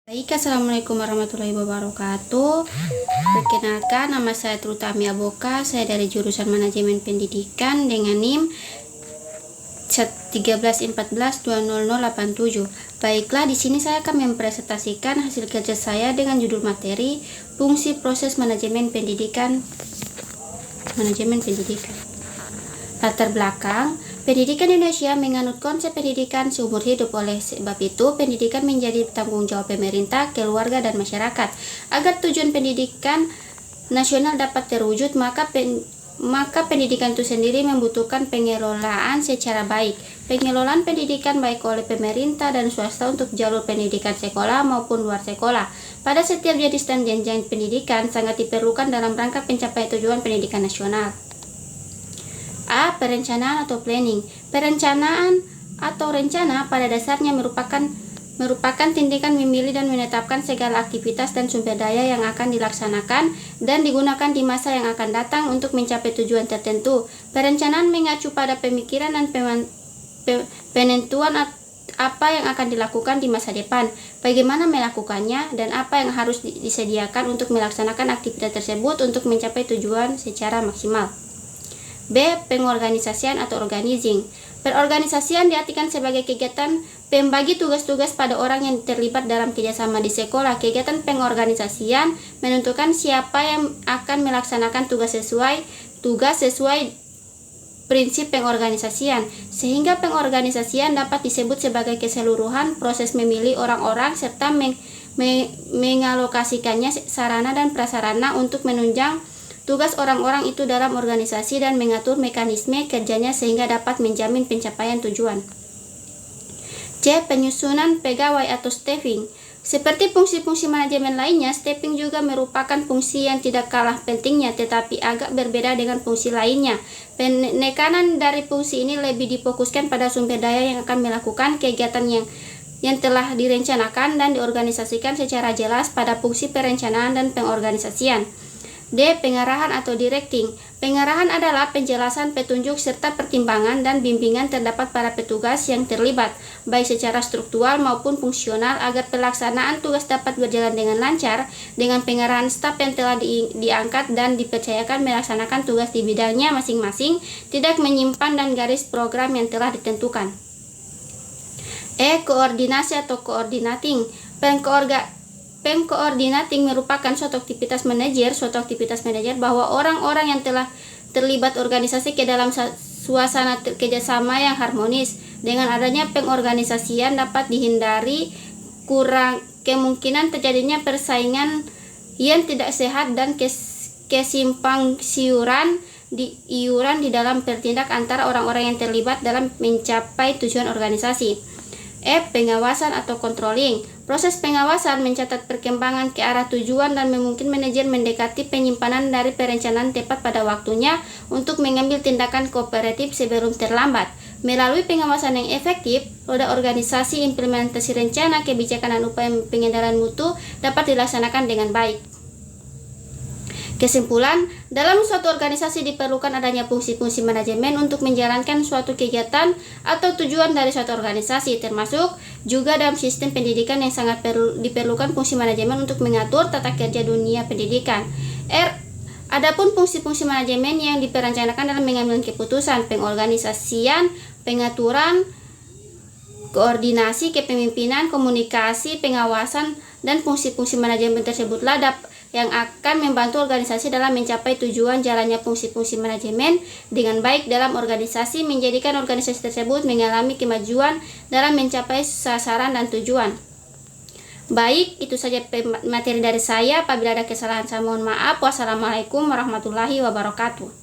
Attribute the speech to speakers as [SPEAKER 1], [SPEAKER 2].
[SPEAKER 1] Baik, assalamualaikum warahmatullahi wabarakatuh. Perkenalkan, nama saya Trutami Aboka. Saya dari jurusan Manajemen Pendidikan dengan NIM 1314200087. Baiklah, di sini saya akan mempresentasikan hasil kerja saya dengan judul materi Fungsi Proses Manajemen Pendidikan. Latar belakang, pendidikan Indonesia menganut konsep pendidikan seumur hidup. Oleh sebab itu, pendidikan menjadi tanggung jawab pemerintah, keluarga, dan masyarakat. Agar tujuan pendidikan nasional dapat terwujud, maka pendidikan itu sendiri membutuhkan pengelolaan secara baik. Pengelolaan pendidikan baik oleh pemerintah dan swasta untuk jalur pendidikan sekolah maupun luar sekolah. Pada setiap jenis dan jenjang pendidikan sangat diperlukan dalam rangka pencapaian tujuan pendidikan nasional. A. Perencanaan atau planning. Perencanaan atau rencana pada dasarnya merupakan tindakan memilih dan menetapkan segala aktivitas dan sumber daya yang akan dilaksanakan dan digunakan di masa yang akan datang untuk mencapai tujuan tertentu. Perencanaan mengacu pada pemikiran dan penentuan apa yang akan dilakukan di masa depan, bagaimana melakukannya, dan apa yang harus disediakan untuk melaksanakan aktivitas tersebut untuk mencapai tujuan secara maksimal. B. Pengorganisasian atau organizing. Perorganisasian diartikan sebagai kegiatan pembagi tugas-tugas pada orang yang terlibat dalam kerjasama di sekolah. Kegiatan pengorganisasian menentukan siapa yang akan melaksanakan tugas sesuai prinsip pengorganisasian, sehingga pengorganisasian dapat disebut sebagai keseluruhan proses memilih orang-orang serta mengalokasikannya sarana dan prasarana untuk menunjang tugas orang-orang itu dalam organisasi dan mengatur mekanisme kerjanya sehingga dapat menjamin pencapaian tujuan. C. Penyusunan pegawai atau staffing. Seperti fungsi-fungsi manajemen lainnya, staffing juga merupakan fungsi yang tidak kalah pentingnya tetapi agak berbeda dengan fungsi lainnya. Penekanan dari fungsi ini lebih difokuskan pada sumber daya yang akan melakukan kegiatan yang telah direncanakan dan diorganisasikan secara jelas pada fungsi perencanaan dan pengorganisasian. D. Pengarahan atau directing. Pengarahan adalah penjelasan, petunjuk, serta pertimbangan dan bimbingan terdapat para petugas yang terlibat, baik secara struktural maupun fungsional, agar pelaksanaan tugas dapat berjalan dengan lancar. Dengan pengarahan staf yang telah diangkat dan dipercayakan melaksanakan tugas di bidangnya masing-masing, tidak menyimpan dan garis program yang telah ditentukan. E. Koordinasi atau coordinating. Pengkoordinating merupakan suatu aktivitas manajer bahwa orang-orang yang telah terlibat organisasi ke dalam suasana kerjasama yang harmonis. Dengan adanya pengorganisasian dapat dihindari kemungkinan terjadinya persaingan yang tidak sehat dan kesimpang siuran di dalam bertindak antara orang-orang yang terlibat dalam mencapai tujuan organisasi. F. Pengawasan atau controlling. Proses pengawasan mencatat perkembangan ke arah tujuan dan memungkinkan manajer mendekati penyimpanan dari perencanaan tepat pada waktunya untuk mengambil tindakan kooperatif sebelum terlambat. Melalui pengawasan yang efektif, roda organisasi implementasi rencana, kebijakan dan upaya pengendalian mutu dapat dilaksanakan dengan baik. Kesimpulan, dalam suatu organisasi diperlukan adanya fungsi-fungsi manajemen untuk menjalankan suatu kegiatan atau tujuan dari suatu organisasi, termasuk juga dalam sistem pendidikan yang sangat diperlukan fungsi manajemen untuk mengatur tata kerja dunia pendidikan. Adapun fungsi-fungsi manajemen yang diperencanakan dalam mengambil keputusan, pengorganisasian, pengaturan, koordinasi, kepemimpinan, komunikasi, pengawasan, dan fungsi-fungsi manajemen tersebutlah yang akan membantu organisasi dalam mencapai tujuan. Jalannya fungsi-fungsi manajemen dengan baik dalam organisasi menjadikan organisasi tersebut mengalami kemajuan dalam mencapai sasaran dan tujuan. Baik, itu saja materi dari saya. Apabila ada kesalahan saya mohon maaf. Wassalamualaikum warahmatullahi wabarakatuh.